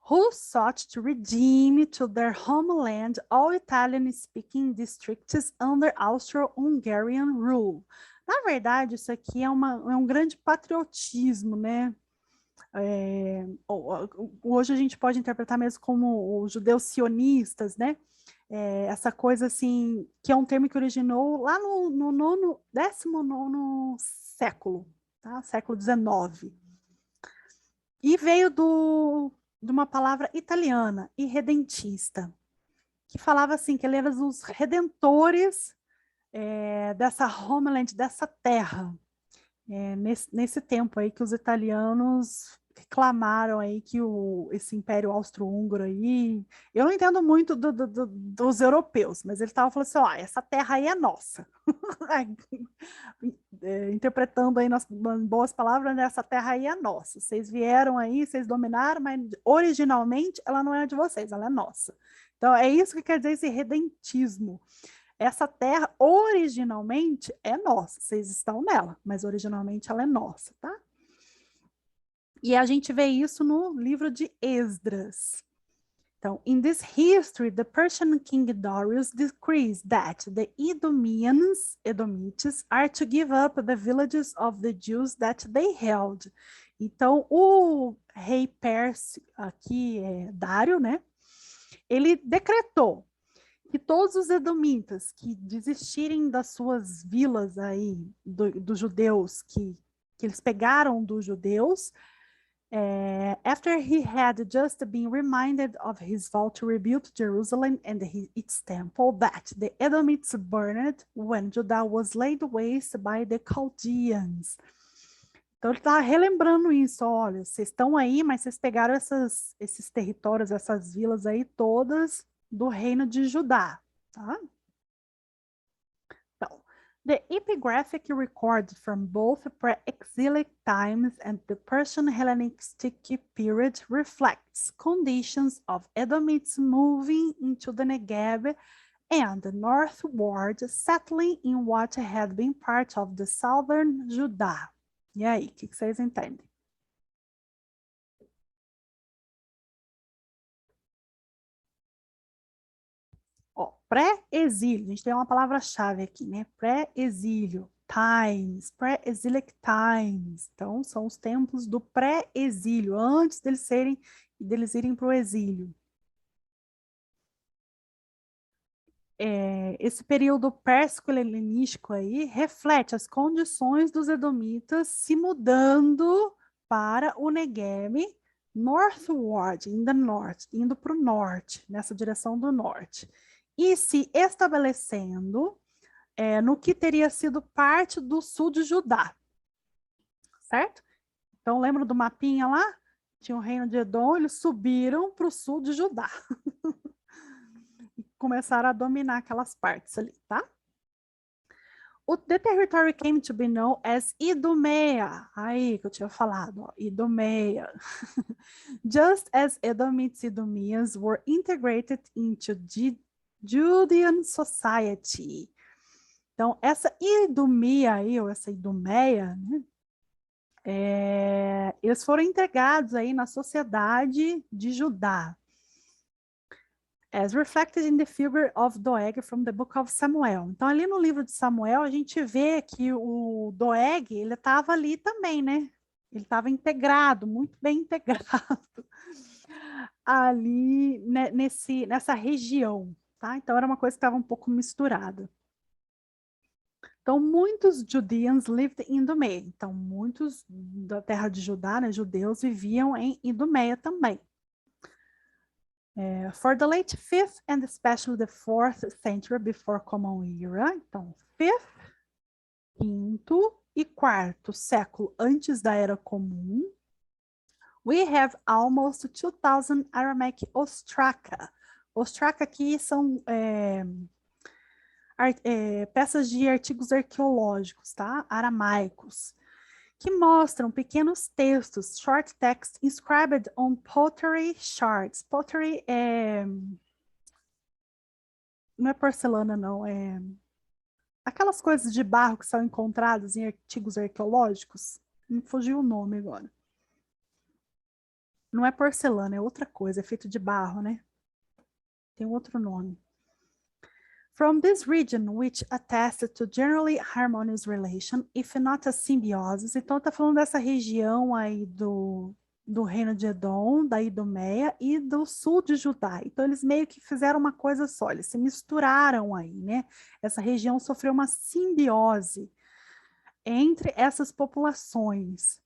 who sought to redeem to their homeland all Italian-speaking districts under Austro-Hungarian rule. Na verdade, isso aqui é um grande patriotismo, né? Hoje a gente pode interpretar mesmo como os judeus sionistas, né? Essa coisa assim, que é um termo que originou lá no 19º século, tá? Século XIX. E veio de uma palavra italiana, irredentista, que falava assim, que ele era os redentores dessa homeland, dessa terra. Nesse tempo aí que os italianos reclamaram aí que esse Império Austro-Húngaro aí, eu não entendo muito dos europeus, mas ele estava falando assim, ó, essa terra aí é nossa. Interpretando aí nas boas palavras, né, essa terra aí é nossa. Vocês vieram aí, vocês dominaram, mas originalmente ela não é de vocês, ela é nossa. Então é isso que quer dizer esse redentismo. Essa terra originalmente é nossa, vocês estão nela, mas originalmente ela é nossa, tá? E a gente vê isso no livro de Esdras. Então, in this history, the Persian king Darius decrees that the Edomites, are to give up the villages of the Jews that they held. Então, o rei Pérsia, aqui é Dário, né? Ele decretou que todos os edomitas que desistirem das suas vilas aí, dos judeus, que eles pegaram dos judeus, after he had just been reminded of his vow to rebuild Jerusalem and its temple, that the Edomites burned when Judah was laid waste by the Chaldeans. Então ele está relembrando isso, olha, vocês estão aí, mas vocês pegaram esses territórios, essas vilas aí todas do reino de Judá, tá? Então, the epigraphic record from both pre-exilic times and the Persian Hellenistic period reflects conditions of Edomites moving into the Negev and northward, settling in what had been part of the southern Judá. E aí, o que vocês entendem? Pré-exílio, a gente tem uma palavra-chave aqui, né? Pré-exílio, times, pré-exilic times. Então, são os tempos do pré-exílio, antes deles irem para o exílio. Esse período pérsico-helenístico aí reflete as condições dos edomitas se mudando para o Negev, northward, indo para o norte, nessa direção do norte. E se estabelecendo no que teria sido parte do sul de Judá, certo? Então, lembra do mapinha lá? Tinha o reino de Edom, eles subiram para o sul de Judá. E começaram a dominar aquelas partes ali, tá? The territory came to be known as Idumea. Aí que eu tinha falado, ó, Idumea. Just as Edomites and Idumeans were integrated into Judean society. Então, essa Idumea aí, ou essa Idumeia, né? Eles foram integrados aí na sociedade de Judá. As reflected in the figure of Doeg from the book of Samuel. Então, ali no livro de Samuel, a gente vê que o Doeg, ele estava ali também, né? Ele estava integrado, muito bem integrado, ali nessa região, tá? Então, era uma coisa que estava um pouco misturada. Então, muitos Judeans lived in Idumea. Então, muitos da terra de Judá, né, judeus, viviam em Idumea também. For the late 5th and especially the 4th century before Common Era, então 5th, quinto, e quarto século antes da Era Comum, we have almost 2000 Aramaic ostraca. Ostraca aqui são peças de artigos arqueológicos, tá? Aramaicos, que mostram pequenos textos, short text inscribed on pottery shards. Pottery não é porcelana, não, é aquelas coisas de barro que são encontradas em artigos arqueológicos. Me fugiu o nome agora. Não é porcelana, é outra coisa, é feito de barro, né? Tem outro nome. From this region, which attests to generally harmonious relation, if not a symbiosis. Então, está falando dessa região aí do reino de Edom, da Idumeia e do sul de Judá. Então, eles meio que fizeram uma coisa só, eles se misturaram aí, né? Essa região sofreu uma simbiose entre essas populações.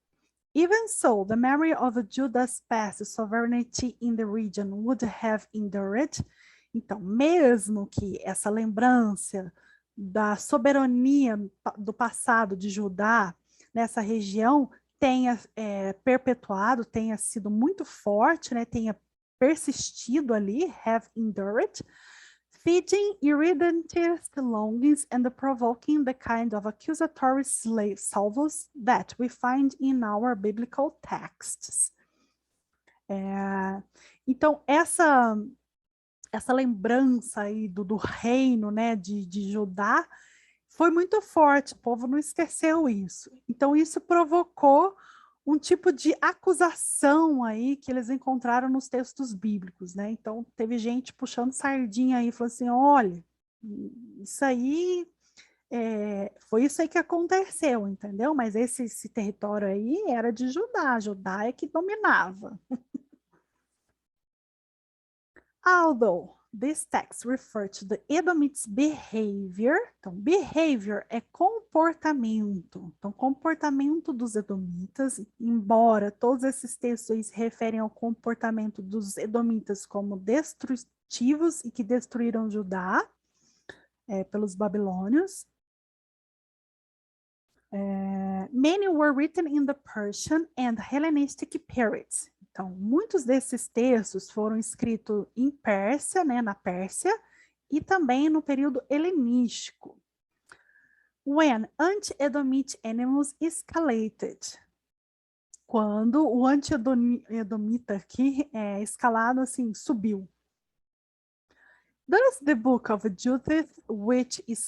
Even so, the memory of Judah's past sovereignty in the region would have endured. Então, mesmo que essa lembrança da soberania do passado de Judá nessa região tenha perpetuado, tenha sido muito forte, né, tenha persistido ali, have endured, feeding irredentist longings and provoking the kind of accusatory slave salvos that we find in our biblical texts. Então, essa lembrança aí do reino, né, de Judá foi muito forte, o povo não esqueceu isso. Então, isso provocou um tipo de acusação aí que eles encontraram nos textos bíblicos, né? Então, teve gente puxando sardinha aí, falando assim, olha, isso aí, foi isso aí que aconteceu, entendeu? Mas esse território aí era de Judá, Judá é que dominava. Although this text refer to the Edomites' behavior, então behavior é comportamento, então comportamento dos Edomitas, embora todos esses textos referem ao comportamento dos Edomitas como destrutivos e que destruíram Judá pelos babilônios. Many were written in the Persian and Hellenistic periods. Então, muitos desses textos foram escritos em Pérsia, né, na Pérsia, e também no período helenístico. When anti-Edomite animals escalated. Quando o anti-Edomita aqui escalado, assim, subiu. Thus the book of Judith, which is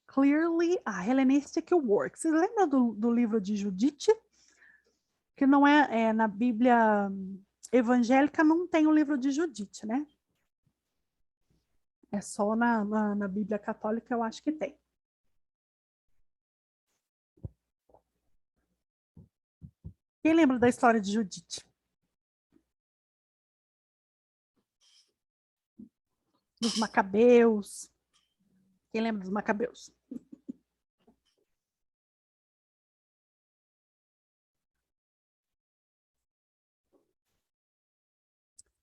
clearly a Hellenistic work. Você lembra do livro de Judite? Que não na Bíblia evangélica não tem o livro de Judite, né? É só na Bíblia católica eu acho que tem. Quem lembra da história de Judite? Dos Macabeus. Quem lembra dos Macabeus?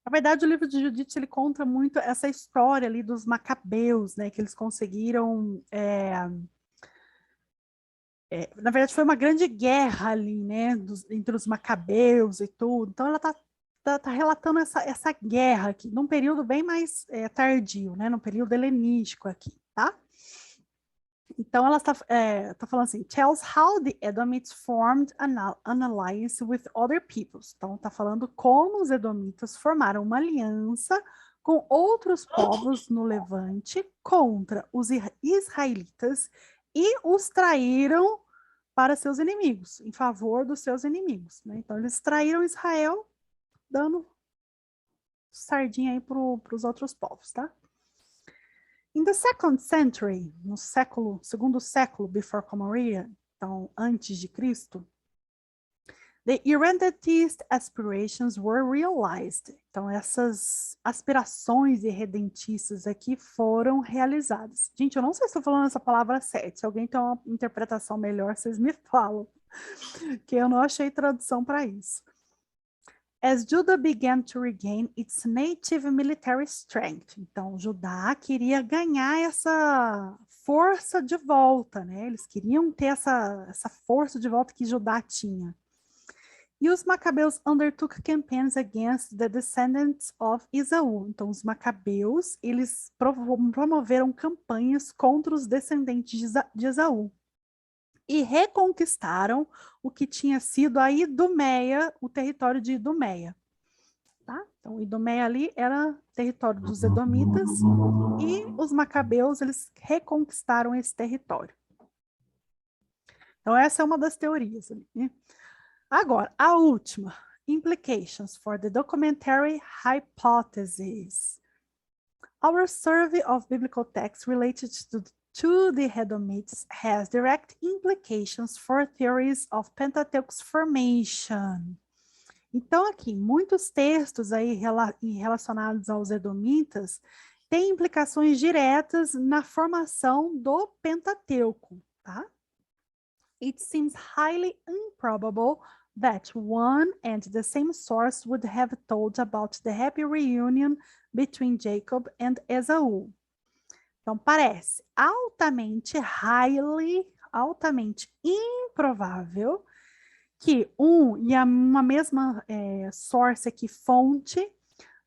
Na verdade, o livro de Judite ele conta muito essa história ali dos Macabeus, né? Que eles conseguiram. Na verdade, foi uma grande guerra ali, né? Entre os Macabeus e tudo. Então, ela tá relatando essa guerra aqui, num período bem mais tardio, né? Num período helenístico aqui, tá? Então, ela está falando assim, tells how the Edomites formed an alliance with other peoples. Então, está falando como os Edomitas formaram uma aliança com outros povos no Levante contra os israelitas e os traíram para seus inimigos, em favor dos seus inimigos, né? Então, eles traíram Israel, dando sardinha aí para os outros povos, tá? In the 2nd century, no segundo século before Common então antes de Cristo, the irredentist aspirations were realized. Então essas aspirações irredentistas aqui foram realizadas. Gente, eu não sei se estou falando essa palavra certa. Se alguém tem uma interpretação melhor, vocês me falam, que eu não achei tradução para isso. As Judah began to regain its native military strength. Então, Judá queria ganhar essa força de volta, né? Eles queriam ter essa força de volta que Judá tinha. E os macabeus undertook campaigns against the descendants of Esaú. Então, os macabeus, eles promoveram campanhas contra os descendentes de Esaú. E reconquistaram o que tinha sido a Idumeia, o território de Idumeia. Tá? Então, Idumeia ali era território dos Edomitas e os macabeus, eles reconquistaram esse território. Então, essa é uma das teorias ali, né? Agora, a última, implications for the documentary hypothesis. Our survey of biblical texts related to the Edomites has direct implications for theories of Pentateuch's formation. Então, aqui, muitos textos aí relacionados aos Edomitas têm implicações diretas na formação do Pentateuco, tá? It seems highly improbable that one and the same source would have told about the happy reunion between Jacob and Esau. Então, parece altamente improvável que uma mesma source aqui, fonte,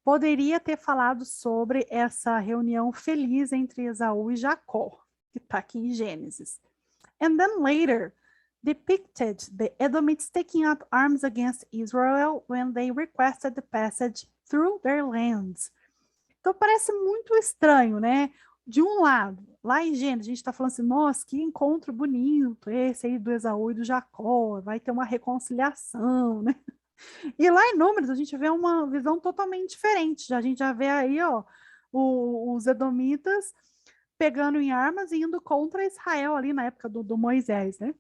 poderia ter falado sobre essa reunião feliz entre Esaú e Jacó, que está aqui em Gênesis. And then later, depicted the Edomites taking up arms against Israel when they requested the passage through their lands. Então parece muito estranho, né? De um lado, lá em Gênesis, a gente está falando assim, nossa, que encontro bonito esse aí do Esaú e do Jacó, vai ter uma reconciliação, né? E lá em Números, a gente vê uma visão totalmente diferente. A gente já vê aí, ó, os Edomitas pegando em armas e indo contra Israel ali na época do Moisés, né?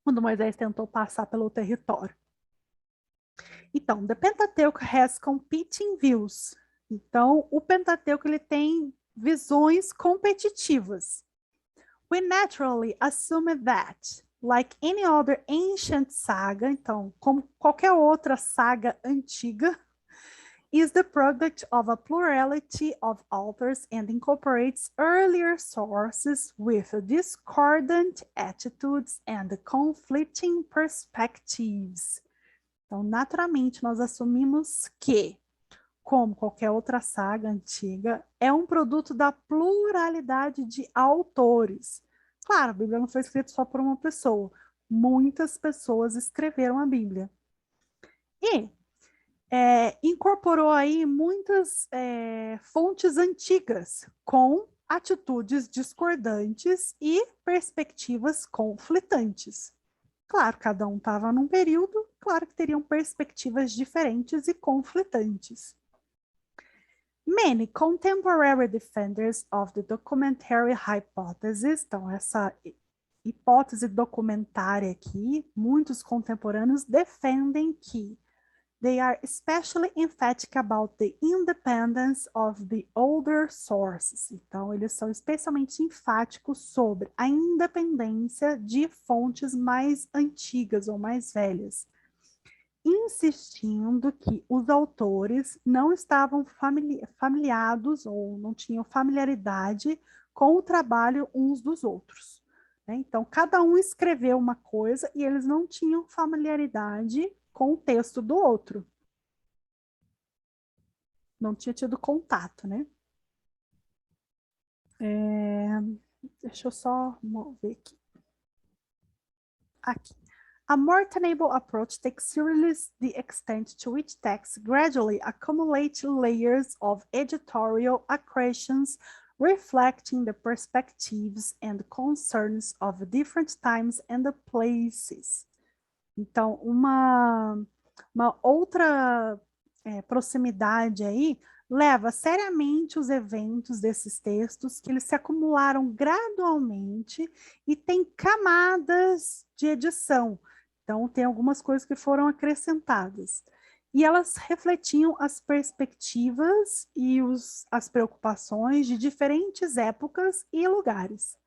Quando Moisés tentou passar pelo território. Então, the Pentateuch has competing views. Então, o Pentateuco ele tem visões competitivas. We naturally assume that, like any other ancient saga, então, como qualquer outra saga antiga, is the product of a plurality of authors and incorporates earlier sources with discordant attitudes and conflicting perspectives. Então, naturalmente, nós assumimos que, como qualquer outra saga antiga, é um produto da pluralidade de autores. Claro, a Bíblia não foi escrita só por uma pessoa. Muitas pessoas escreveram a Bíblia. E incorporou aí muitas fontes antigas com atitudes discordantes e perspectivas conflitantes. Claro, cada um estava num período, claro que teriam perspectivas diferentes e conflitantes. Many contemporary defenders of the documentary hypothesis, então essa hipótese documentária aqui, muitos contemporâneos defendem que they are especially emphatic about the independence of the older sources. Então, eles são especialmente enfáticos sobre a independência de fontes mais antigas ou mais velhas, insistindo que os autores não estavam familiados ou não tinham familiaridade com o trabalho uns dos outros, né? Então, cada um escreveu uma coisa e eles não tinham familiaridade com o texto do outro. Não tinha tido contato, né? Deixa eu só ver aqui. Aqui. A more tenable approach takes seriously the extent to which texts gradually accumulate layers of editorial accretions reflecting the perspectives and concerns of different times and places. Então, uma outra proximidade aí leva seriamente os eventos desses textos, que eles se acumularam gradualmente e tem camadas de edição. Então, tem algumas coisas que foram acrescentadas. E elas refletiam as perspectivas e as preocupações de diferentes épocas e lugares.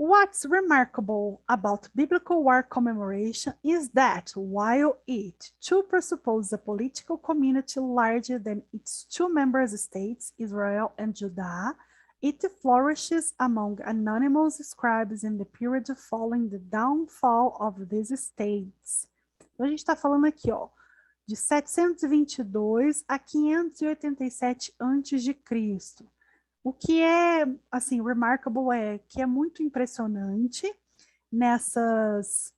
What's remarkable about biblical war commemoration is that while it too presupposes a political community larger than its two member states, Israel and Judah, it flourishes among anonymous scribes in the period following the downfall of these states. Então, a gente está falando aqui, ó, de 722 a 587 a.C. O que é, assim, remarkable é que é muito impressionante nesses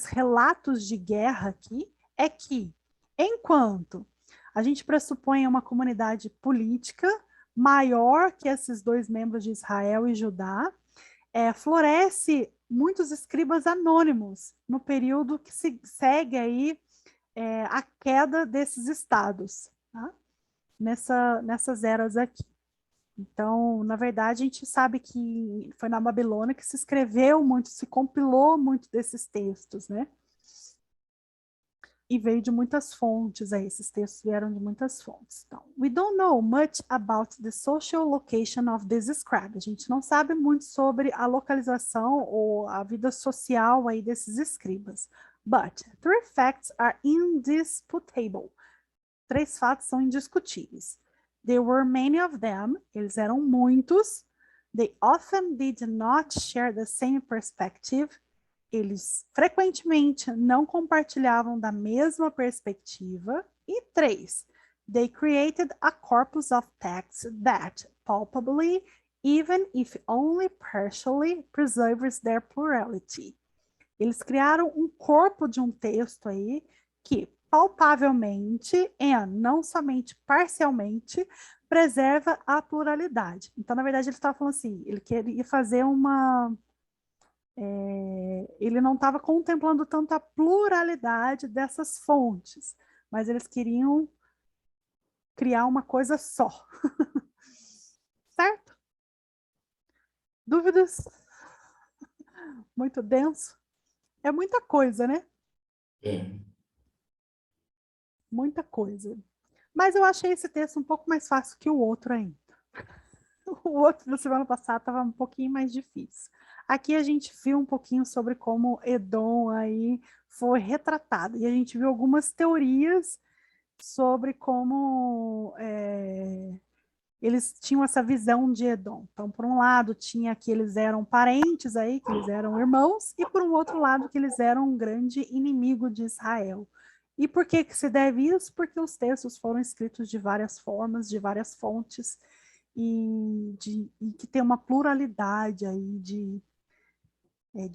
relatos de guerra aqui, é que, enquanto a gente pressupõe uma comunidade política maior que esses dois membros de Israel e Judá, floresce muitos escribas anônimos no período que se segue aí a queda desses estados, tá? Nessas eras aqui. Então, na verdade, a gente sabe que foi na Babilônia que se escreveu muito, se compilou muito desses textos, né? E veio de muitas fontes, aí, esses textos vieram de muitas fontes. Então, we don't know much about the social location of this scribe. A gente não sabe muito sobre a localização ou a vida social aí desses escribas. But three facts are indisputable. 3 fatos são indiscutíveis. There were many of them, eles eram muitos. They often did not share the same perspective. Eles frequentemente não compartilhavam da mesma perspectiva. E 3, they created a corpus of texts that, palpably, even if only partially, preserves their plurality. Eles criaram um corpo de um texto aí que palpavelmente e não somente parcialmente preserva a pluralidade. Então, na verdade, ele estava falando assim, ele queria fazer ele não estava contemplando tanto a pluralidade dessas fontes, mas eles queriam criar uma coisa só. Certo? Dúvidas? Muito denso? É muita coisa, né? Muita coisa. Mas eu achei esse texto um pouco mais fácil que o outro ainda. O outro da semana passada estava um pouquinho mais difícil. Aqui a gente viu um pouquinho sobre como Edom aí foi retratado. E a gente viu algumas teorias sobre como eles tinham essa visão de Edom. Então, por um lado, tinha que eles eram parentes aí, que eles eram irmãos, e por um outro lado, que eles eram um grande inimigo de Israel. E por que se deve isso? Porque os textos foram escritos de várias formas, de várias fontes, e que tem uma pluralidade aí de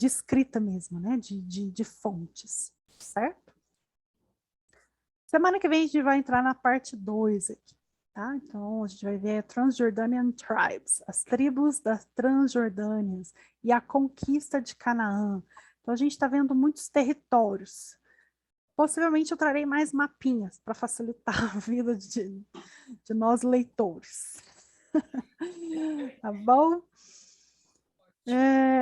escrita mesmo, né? De fontes, certo? Semana que vem a gente vai entrar na parte 2 aqui, tá? Então a gente vai ver Transjordanian Tribes, as tribos das Transjordânias e a conquista de Canaã. Então a gente está vendo muitos territórios. Possivelmente eu trarei mais mapinhas para facilitar a vida de nós leitores. Tá bom?